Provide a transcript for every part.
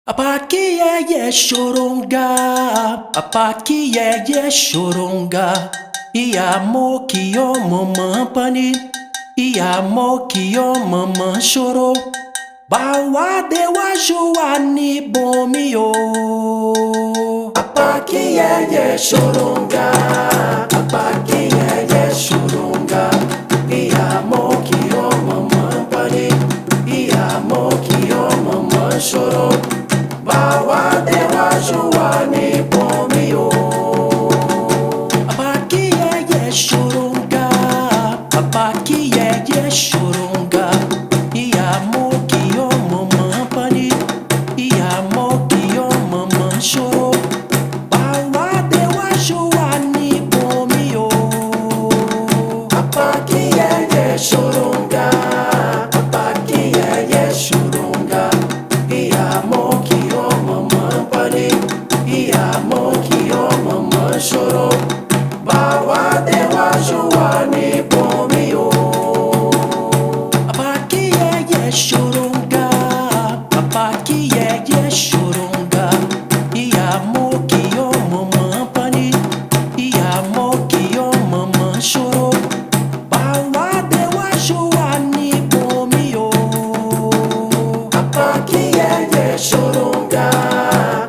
Apaki ye choronga, apaki ye choronga. E amor que o mamãe pani, e amor que o mamãe chorou. Bawa dewa joani bomio. Apaki ye choronga, apaki ye choronga. E amor que o mamãe pani, e amor que o mamãe chorou. Bawa dewa joani bomio. Apaki ye choronga, apaki ye choronga. E amor que o mamãe pani, e amor que o mamãe chorou. Bawa dewa joani bomio. Apaki ye choronga, apaki ye choronga. E amor que o mamãe pani, e amor que o mamãe chorou. Bawa dewa joani bomio. Apaki ye choronga, apaki ye choronga. E amor que o mamãe pani, e amor que o mamãe chorou. Bawa dewa joani bomio. Apaki ye choronga,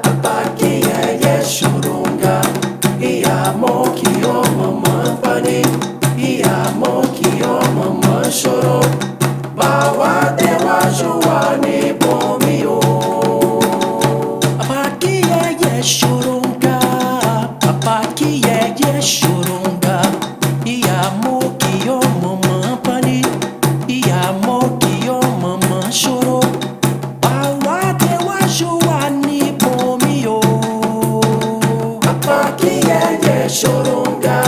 apaki ye choronga. E amor que o mamãe pani, e amor que o mamãe chorou. Bawa dewa joani bomio. Apaki ye choronga, apaki ye choronga. E amor que o mamãe pani, e amor que o mamãe chorou. Bawa dewa joani bomio. Apaki ye choronga,